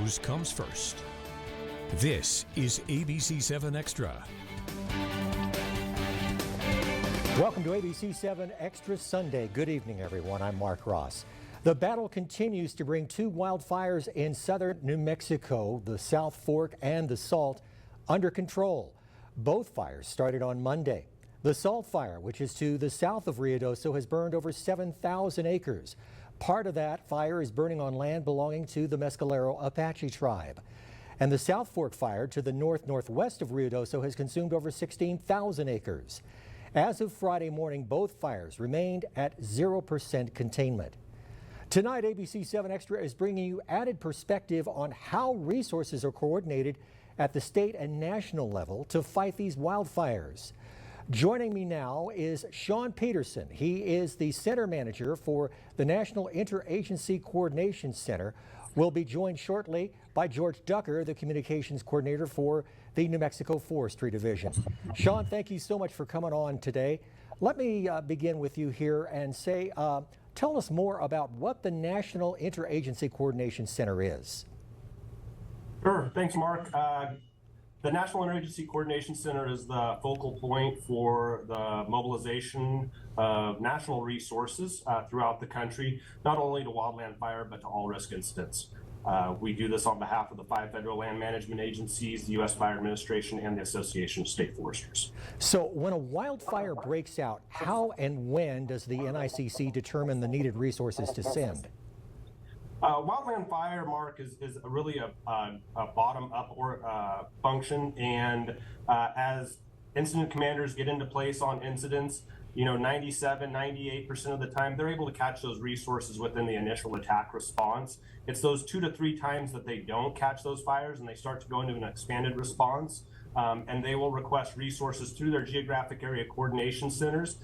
news comes first. This is ABC-7 Extra. Welcome to ABC-7 Extra Sunday. Good evening, everyone. I'm Mark Ross. The battle continues to bring two wildfires in southern New Mexico, the South Fork and the Salt, under control. Both fires started on Monday. The Salt Fire, which is to the south of Ruidoso, has burned over 7,000 acres. Part of that fire is burning on land belonging to the Mescalero Apache tribe. And the South Fork Fire to the northwest of Ruidoso has consumed over 16,000 acres. As of Friday morning, both fires remained at 0% containment. Tonight, ABC-7 Extra is bringing you added perspective on how resources are coordinated at the state and national level to fight these wildfires. Joining me now is Sean Peterson. He is the center manager for the National Interagency Coordination Center. We'll be joined shortly by George Ducker, the communications coordinator for the New Mexico Forestry Division. Sean, thank you so much for coming on today. Let me begin with you here and say, tell us more about what the National Interagency Coordination Center is. Sure. Thanks, Mark. The National Interagency Coordination Center is the focal point for the mobilization of national resources throughout the country, not only to wildland fire, but to all risk incidents. We do this on behalf of the 5 federal land management agencies, the U.S. Fire Administration, and the Association of State Foresters. So when a wildfire breaks out, how and when does the NICC determine the needed resources to send? Wildland fire, Mark, is really a bottom-up function, and as incident commanders get into place on incidents, 97, 98% of the time, they're able to catch those resources within the initial attack response. It's those 2 to 3 times that they don't catch those fires and they start to go into an expanded response, and they will request resources through their geographic area coordination centers.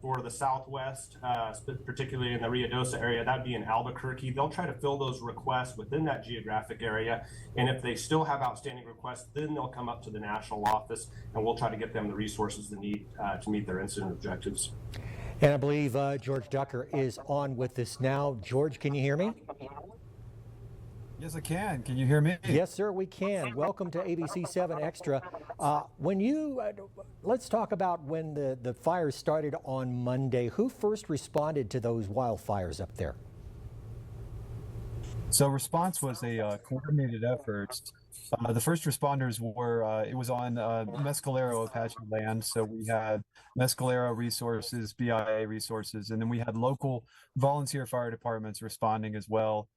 For the Southwest, particularly in the Ruidoso area, that'd be in Albuquerque. They'll try to fill those requests within that geographic area, and if they still have outstanding requests, then they'll come up to the national office, and we'll try to get them the resources they need to meet their incident objectives. And I believe George Ducker is on with us now. George, can you hear me? Yes, I can. Can you hear me? Yes, sir, we can. Welcome to ABC-7 Extra. Let's talk about when the fires started on Monday. Who first responded to those wildfires up there? So response was a coordinated effort. The first responders were, it was on Mescalero Apache land. So we had Mescalero resources, BIA resources, and then we had local volunteer fire departments responding as well.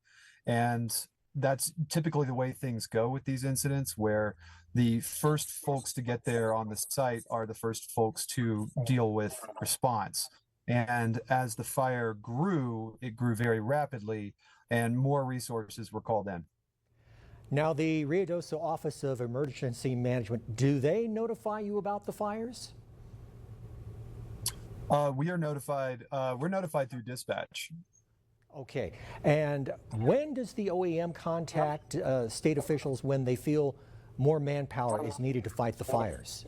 And that's typically the way things go with these incidents, where the first folks to get there on the site are the first folks to deal with response. And as the fire grew, it grew very rapidly, and more resources were called in. Now, the Ruidoso Office of Emergency Management, do they notify you about the fires? We are notified. We're notified through dispatch. Okay, and when does the OEM contact state officials when they feel more manpower is needed to fight the fires?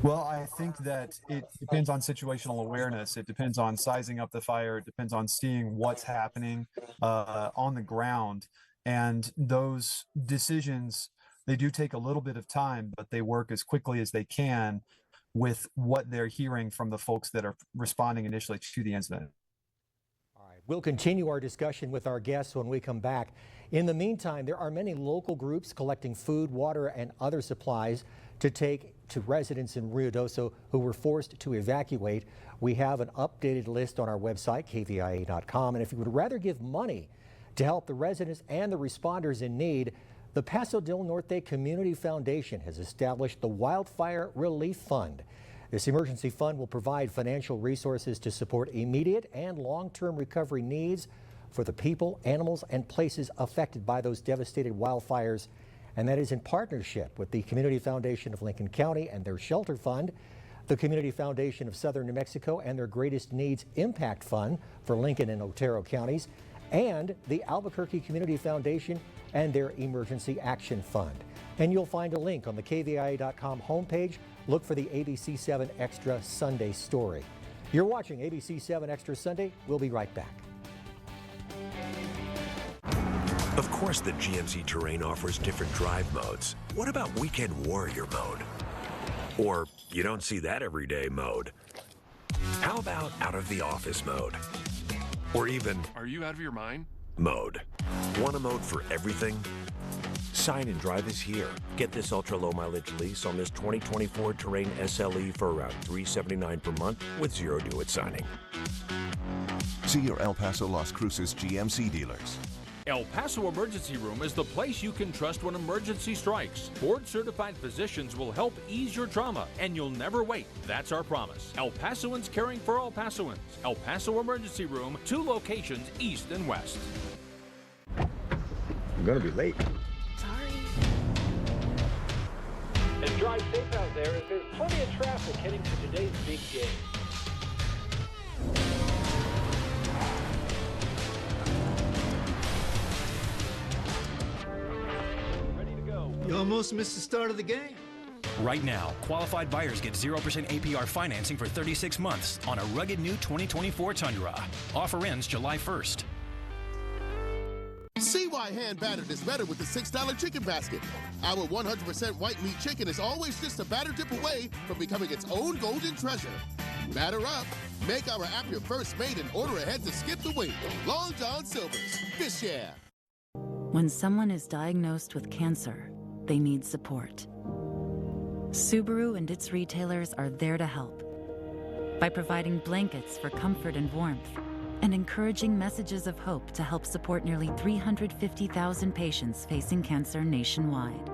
Well, I think that it depends on situational awareness. It depends on sizing up the fire. It depends on seeing what's happening on the ground. And those decisions, they do take a little bit of time, but they work as quickly as they can with what they're hearing from the folks that are responding initially to the incident. All right, we'll continue our discussion with our guests when we come back. In the meantime, there are many local groups collecting food, water, and other supplies to take to residents in Ruidoso who were forced to evacuate. We have an updated list on our website, kvia.com, and if you would rather give money to help the residents and the responders in need, the Paso del Norte Community Foundation has established the Wildfire Relief Fund. This emergency fund will provide financial resources to support immediate and long-term recovery needs for the people, animals, and places affected by those devastated wildfires. And that is in partnership with the Community Foundation of Lincoln County and their Shelter Fund, the Community Foundation of Southern New Mexico and their Greatest Needs Impact Fund for Lincoln and Otero counties, and the Albuquerque Community Foundation and their Emergency Action Fund. And you'll find a link on the kvia.com homepage. Look for the ABC-7 Extra Sunday story. You're watching ABC-7 Extra Sunday. We'll be right back. Of course, the GMC Terrain offers different drive modes. What about Weekend Warrior mode? Or you don't see that everyday mode? How about Out of the Office mode? Or even, Are you out of your mind? mode. Want a mode for everything? Sign and Drive is here. Get this ultra-low mileage lease on this 2024 Terrain SLE for around $379 per month with zero due at signing. See your El Paso Las Cruces GMC dealers. El Paso Emergency Room is the place you can trust when emergency strikes. Board-certified physicians will help ease your trauma, and you'll never wait. That's our promise. El Pasoans caring for El Pasoans. El Paso Emergency Room, 2 locations east and west. I'm gonna be late. Sorry. And drive safe out there as there's plenty of traffic heading to today's big game. You almost missed the start of the game. Right now, qualified buyers get 0% APR financing for 36 months on a rugged new 2024 Tundra. Offer ends July 1st. See why hand battered is better with the $6 chicken basket. Our 100% white meat chicken is always just a batter dip away from becoming its own golden treasure. Batter up. Make our app your first mate and order ahead to skip the wait. Long John Silver's. Fish share. When someone is diagnosed with cancer, they need support. Subaru and its retailers are there to help by providing blankets for comfort and warmth and encouraging messages of hope to help support nearly 350,000 patients facing cancer nationwide.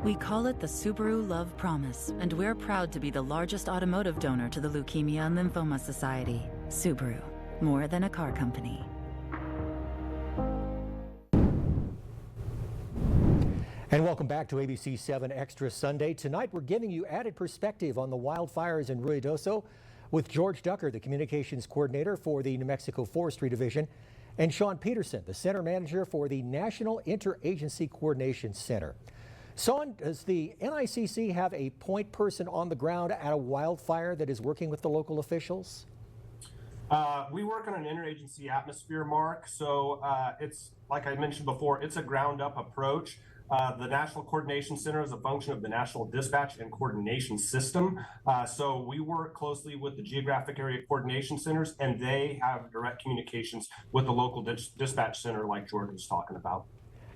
We call it the Subaru Love Promise, and we're proud to be the largest automotive donor to the Leukemia and Lymphoma Society. Subaru, more than a car company. And welcome back to ABC-7 Extra Sunday. Tonight we're giving you added perspective on the wildfires in Ruidoso with George Ducker, the communications coordinator for the New Mexico Forestry Division, and Sean Peterson, the center manager for the National Interagency Coordination Center. Sean, does the NICC have a point person on the ground at a wildfire that is working with the local officials? We work on an interagency atmosphere, Mark. So it's, like I mentioned before, it's a ground-up approach. The National Coordination Center is a function of the National Dispatch and Coordination System. So we work closely with the geographic area coordination centers, and they have direct communications with the local dispatch center like George was talking about.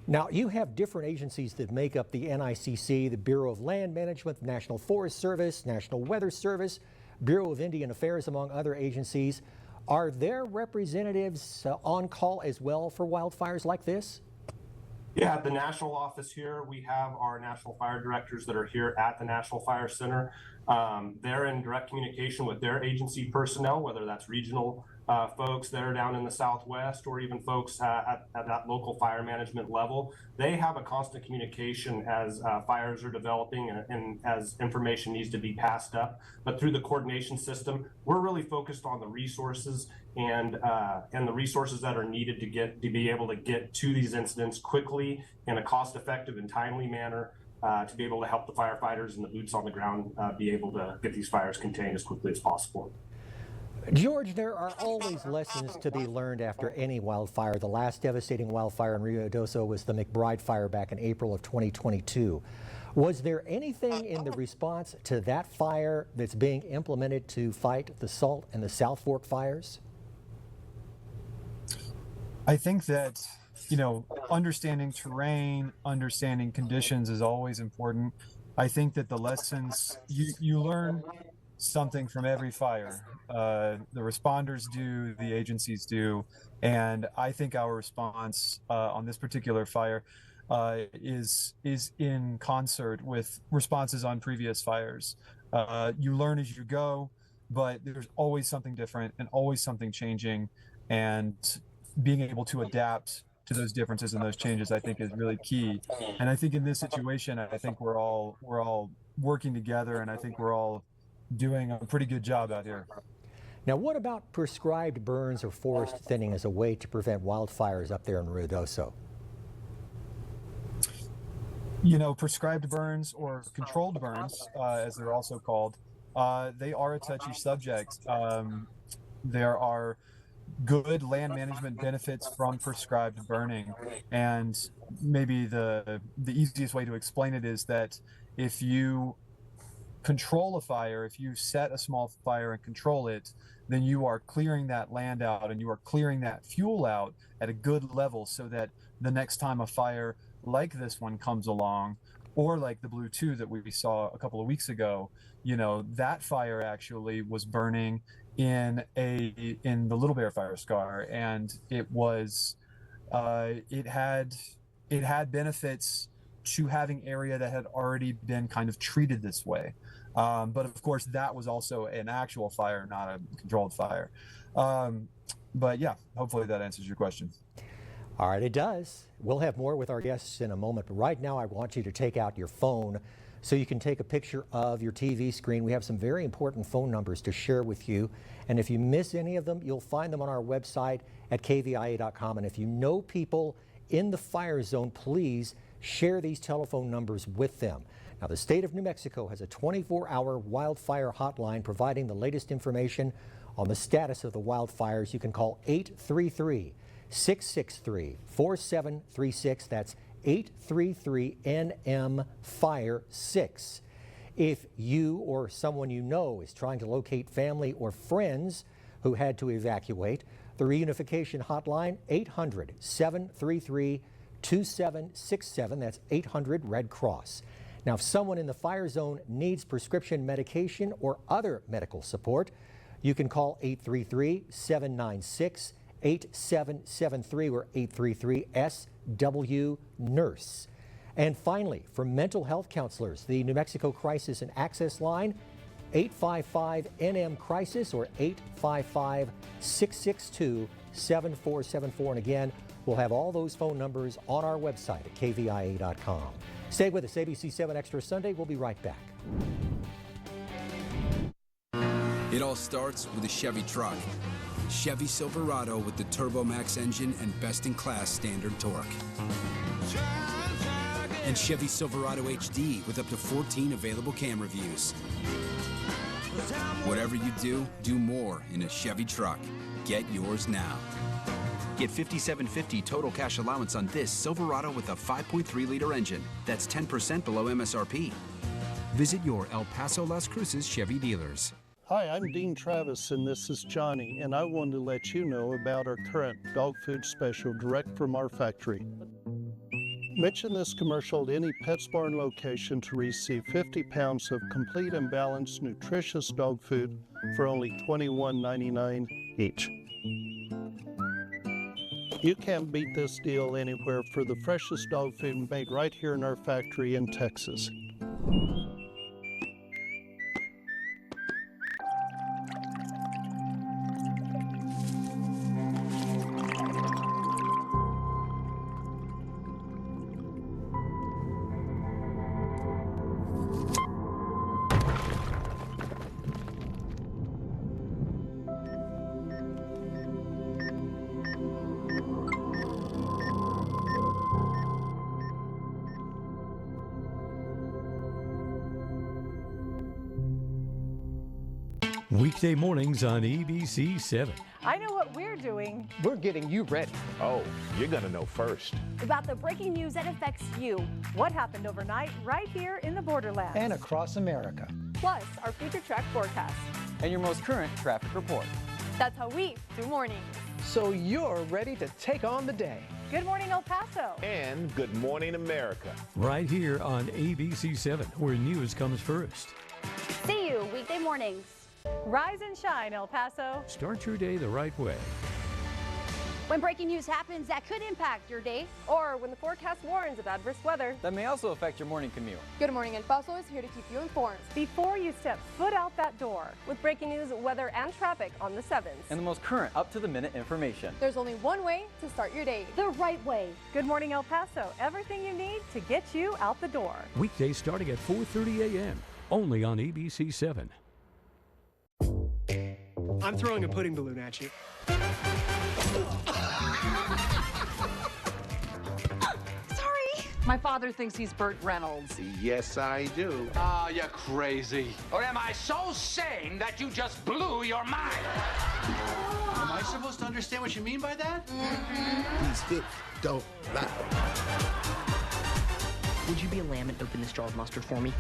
Now, you have different agencies that make up the NICC, the Bureau of Land Management, the National Forest Service, National Weather Service, Bureau of Indian Affairs, among other agencies. Are there representatives on call as well for wildfires like this? Yeah, at the national office here, we have our national fire directors that are here at the National Fire Center. They're in direct communication with their agency personnel, whether that's regional folks that are down in the Southwest or even folks at that local fire management level. They have a constant communication as fires are developing and as information needs to be passed up. But through the coordination system, we're really focused on the resources and the resources that are needed to be able to get to these incidents quickly in a cost-effective and timely manner to be able to help the firefighters and the boots on the ground be able to get these fires contained as quickly as possible. George, there are always lessons to be learned after any wildfire. The last devastating wildfire in Ruidoso was the McBride fire back in April of 2022. Was there anything in the response to that fire that's being implemented to fight the Salt and the South Fork fires? I think that, understanding terrain, understanding conditions is always important. I think that the lessons, you learn something from every fire. The responders do, the agencies do, and I think our response on this particular fire is in concert with responses on previous fires. You learn as you go, but there's always something different and always something changing, and being able to adapt to those differences and those changes, I think, is really key. And I think in this situation, I think we're all working together, and I think we're all doing a pretty good job out here. Now, what about prescribed burns or forest thinning as a way to prevent wildfires up there in Ruidoso? Prescribed burns or controlled burns, as they're also called, they are a touchy subject. There are good land management benefits from prescribed burning. And maybe the easiest way to explain it is that if you control a fire, if you set a small fire and control it, then you are clearing that land out and you are clearing that fuel out at a good level, so that the next time a fire like this one comes along, or like the Blue 2 that we saw a couple of weeks ago, that fire actually was burning in the Little Bear fire scar, and it was it had benefits to having area that had already been kind of treated this way. But of course, that was also an actual fire, not a controlled fire. But yeah, hopefully that answers your question. All right, it does. We'll have more with our guests in a moment, but right now I want you to take out your phone so you can take a picture of your TV screen. We have some very important phone numbers to share with you, and if you miss any of them, you'll find them on our website at kvia.com. And if you know people in the fire zone, please share these telephone numbers with them. Now, the state of New Mexico has a 24-hour wildfire hotline providing the latest information on the status of the wildfires. You can call 833-663-4736. That's 833-NM-FIRE-6. If you or someone you know is trying to locate family or friends who had to evacuate, the reunification hotline, 800-733-2767. That's 800-RED CROSS. Now, if someone in the fire zone needs prescription medication or other medical support, you can call 833-796-8773 or 833-SW-NURSE. And finally, for mental health counselors, the New Mexico Crisis and Access Line, 855-NM-CRISIS or 855-662-7474. And again, we'll have all those phone numbers on our website at kvia.com. Stay with us, ABC-7 Extra Sunday. We'll be right back. It all starts with a Chevy truck. Chevy Silverado with the TurboMax engine and best-in-class standard torque. And Chevy Silverado HD with up to 14 available camera views. Whatever you do, do more in a Chevy truck. Get yours now. Get $5,750 total cash allowance on this Silverado with a 5.3-liter engine. That's 10% below MSRP. Visit your El Paso Las Cruces Chevy dealers. Hi, I'm Dean Travis, and this is Johnny, and I wanted to let you know about our current dog food special direct from our factory. Mention this commercial at any PetSmart location to receive 50 pounds of complete and balanced nutritious dog food for only $21.99 each. You can't beat this deal anywhere for the freshest dog food made right here in our factory in Texas. Weekday mornings on ABC-7. I know what we're doing. We're getting you ready. Oh, you're going to know first. About the breaking news that affects you. What happened overnight right here in the borderlands. And across America. Plus, our future track forecast. And your most current traffic report. That's how we do mornings. So you're ready to take on the day. Good morning, El Paso. And good morning, America. Right here on ABC-7, where news comes first. See you weekday mornings. Rise and shine, El Paso. Start your day the right way. When breaking news happens that could impact your day, or when the forecast warns of adverse weather. That may also affect your morning commute. Good Morning El Paso is here to keep you informed before you step foot out that door. With breaking news, weather, and traffic on the 7s. And the most current, up-to-the-minute information. There's only one way to start your day. The right way. Good Morning El Paso. Everything you need to get you out the door. Weekdays starting at 4:30 a.m. Only on ABC-7. I'm throwing a pudding balloon at you. Sorry. My father thinks he's Burt Reynolds. Yes, I do. Ah, you're crazy. Or am I so sane that you just blew your mind? Am I supposed to understand what you mean by that? These hits don't lie. Would you be a lamb and open this jar of mustard for me?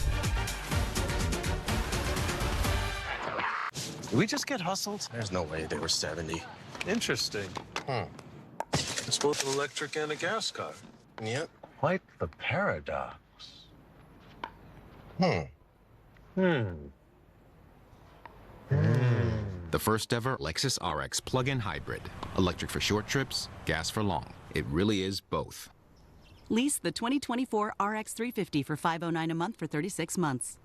Did we just get hustled? There's no way they were 70. Interesting. It's both an electric and a gas car. Yep. Quite the paradox. The first ever Lexus RX plug-in hybrid. Electric for short trips, gas for long. It really is both. Lease the 2024 RX 350 for $509 a month for 36 months.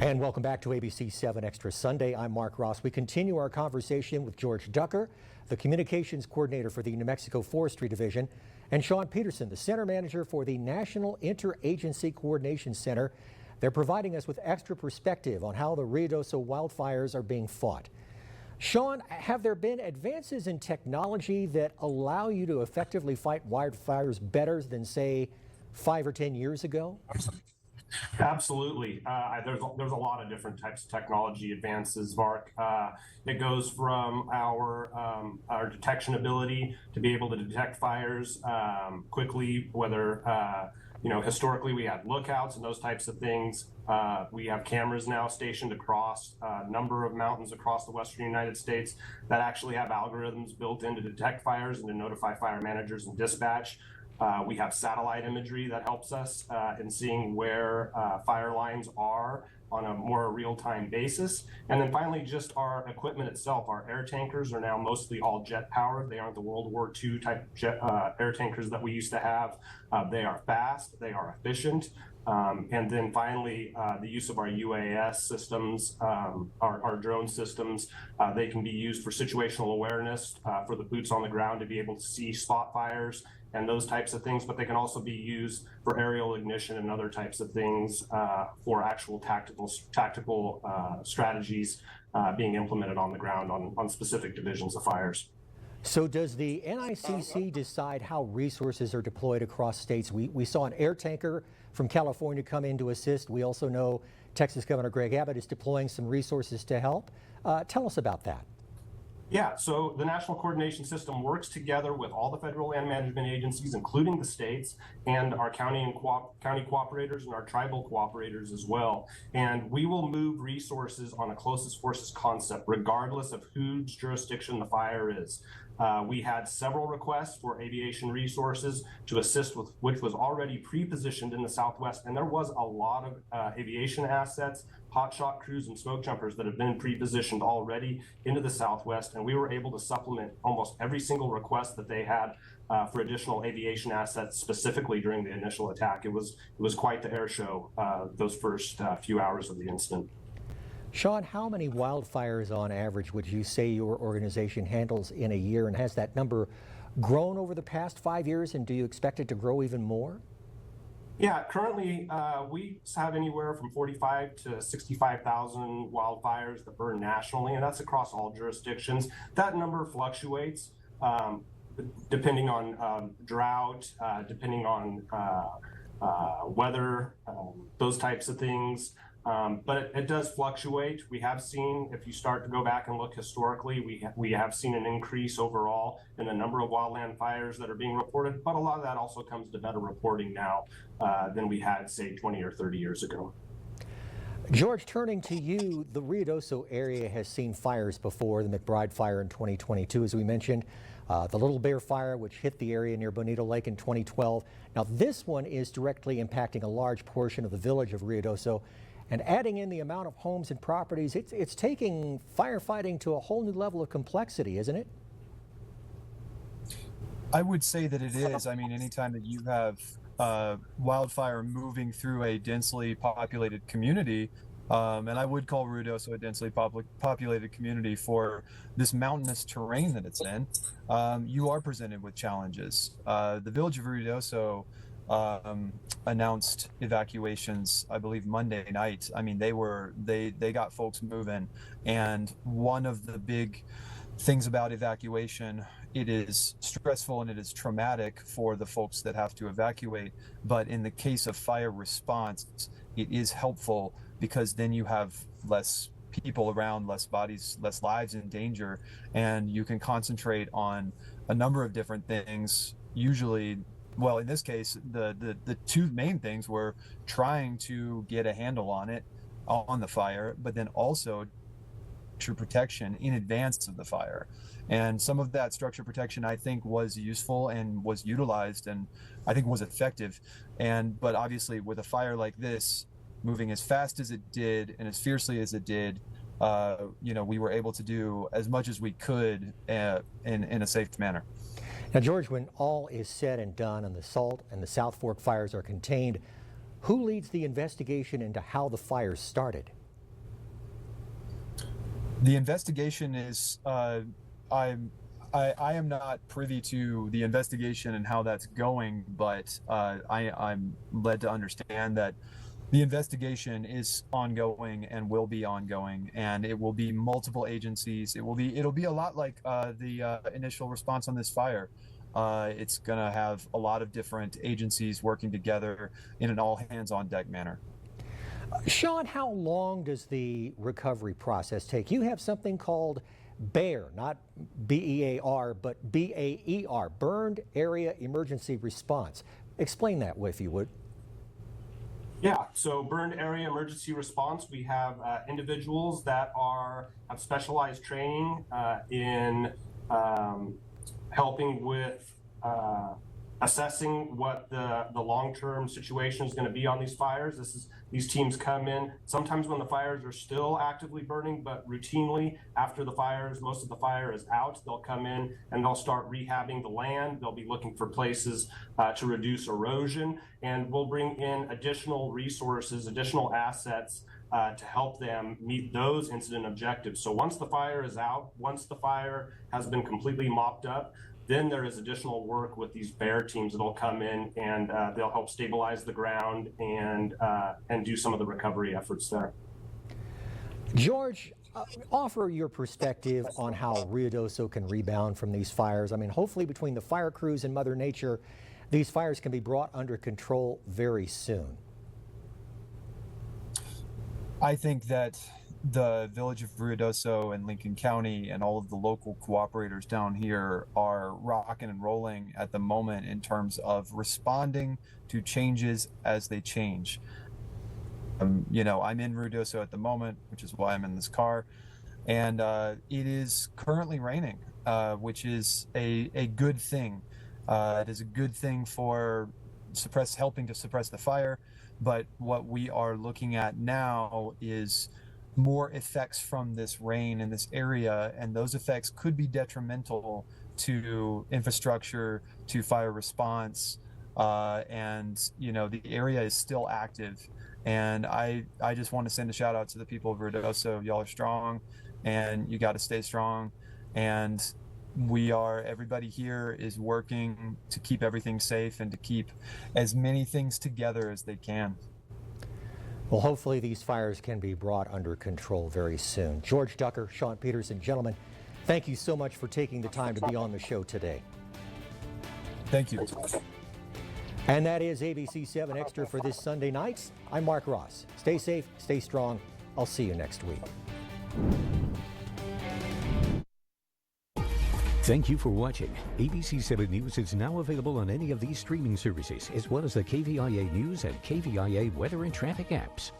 And welcome back to ABC-7 Extra Sunday. I'm Mark Ross. We continue our conversation with George Ducker, the Communications Coordinator for the New Mexico Forestry Division, and Sean Peterson, the Center Manager for the National Interagency Coordination Center. They're providing us with extra perspective on how the Ruidoso wildfires are being fought. Sean, have there been advances in technology that allow you to effectively fight wildfires better than, say, 5 or 10 years ago? Absolutely. There's a lot of different types of technology advances, Mark. It goes from our detection ability to be able to detect fires quickly, whether historically we had lookouts and those types of things. We have cameras now stationed across a number of mountains across the western United States that actually have algorithms built in to detect fires and to notify fire managers and dispatch. We have satellite imagery that helps us in seeing where fire lines are on a more real-time basis. And then finally, just our equipment itself. Our air tankers are now mostly all jet-powered. They aren't the World War II type air tankers that we used to have. They are fast, they are efficient. And then finally, the use of our UAS systems, our drone systems, they can be used for situational awareness, for the boots on the ground to be able to see spot fires and those types of things, but they can also be used for aerial ignition and other types of things for actual tactical strategies being implemented on the ground on specific divisions of fires. So does the NICC decide how resources are deployed across states? We saw an air tanker from California come in to assist. We also know Texas Governor Greg Abbott is deploying some resources to help. Tell us about that. Yeah, so the National Coordination System works together with all the federal land management agencies, including the states, and our county cooperators and our tribal cooperators as well. And we will move resources on a closest forces concept, regardless of whose jurisdiction the fire is. We had several requests for aviation resources to assist with, which was already pre-positioned in the Southwest, and there was a lot of aviation assets, hotshot crews, and smoke jumpers that have been pre-positioned already into the Southwest, and we were able to supplement almost every single request that they had for additional aviation assets, specifically during the initial attack. It was quite the air show those first few hours of the incident. Sean, how many wildfires on average would you say your organization handles in a year, and has that number grown over the past 5 years, and do you expect it to grow even more? Yeah, currently we have anywhere from 45 to 65,000 wildfires that burn nationally, and that's across all jurisdictions. That number fluctuates depending on drought, depending on weather, those types of things. But it does fluctuate. We have seen, if you start to go back and look historically, we have seen an increase overall in the number of wildland fires that are being reported, but a lot of that also comes to better reporting now than we had, say, 20 or 30 years ago. George, turning to you, the Ruidoso area has seen fires before, the McBride fire in 2022, as we mentioned, the Little Bear fire, which hit the area near Bonito Lake in 2012. Now, this one is directly impacting a large portion of the village of Ruidoso. And adding in the amount of homes and properties, it's taking firefighting to a whole new level of complexity, isn't it? I would say that it is. I mean, anytime that you have wildfire moving through a densely populated community, and I would call Ruidoso a densely populated community for this mountainous terrain that it's in, you are presented with challenges. The village of Ruidoso announced evacuations, I believe, Monday night. I mean, they got folks moving, and one of the big things about evacuation. It is stressful and it is traumatic for the folks that have to evacuate. But in the case of fire response, it is helpful because then you have less people around, less bodies, less lives in danger, and you can concentrate on a number of different things. Usually, well, in this case, the two main things were trying to get a handle on it, on the fire, but then also structure protection in advance of the fire. And some of that structure protection, I think, was useful and was utilized, and I think was effective. But obviously, with a fire like this, moving as fast as it did and as fiercely as it did, we were able to do as much as we could in a safe manner. Now, George, when all is said and done and the Salt and the South Fork fires are contained, who leads the investigation into how the fires started? The investigation is, I am not privy to the investigation and how that's going, but I'm led to understand that the investigation is ongoing and will be ongoing, and it will be multiple agencies. It'll be a lot like the initial response on this fire. It's gonna have a lot of different agencies working together in an all-hands-on-deck manner. Sean, how long does the recovery process take? You have something called BAER, not B-E-A-R, but B-A-E-R, Burned Area Emergency Response. Explain that, if you would. Yeah, so Burned Area Emergency Response, we have individuals that have specialized training in helping with assessing what the long-term situation is going to be on these fires. These teams come in sometimes when the fires are still actively burning, but routinely after most of the fire is out, they'll come in and they'll start rehabbing the land. They'll be looking for places to reduce erosion, and we'll bring in additional resources, additional assets to help them meet those incident objectives. So once the fire is out, once the fire has been completely mopped up, then there is additional work with these BAER teams that'll come in and they'll help stabilize the ground and do some of the recovery efforts there. George, offer your perspective on how Ruidoso can rebound from these fires. I mean, hopefully between the fire crews and Mother Nature, these fires can be brought under control very soon. I think that the village of Ruidoso and Lincoln County and all of the local cooperators down here are rocking and rolling at the moment in terms of responding to changes as they change. I'm in Ruidoso at the moment, which is why I'm in this car, and it is currently raining, which is a good thing. It is a good thing for helping to suppress the fire, but what we are looking at now is more effects from this rain in this area, and those effects could be detrimental to infrastructure, to fire response, and the area is still active. And I just want to send a shout out to the people of Ruidoso. Y'all are strong, and you got to stay strong. And everybody here is working to keep everything safe and to keep as many things together as they can. Well, hopefully these fires can be brought under control very soon. George Ducker, Sean Peterson, gentlemen, thank you so much for taking the time to be on the show today. Thank you. And that is ABC-7 Extra for this Sunday night. I'm Mark Ross. Stay safe, stay strong. I'll see you next week. Thank you for watching. ABC-7 News is now available on any of these streaming services, as well as the KVIA News and KVIA Weather and Traffic apps.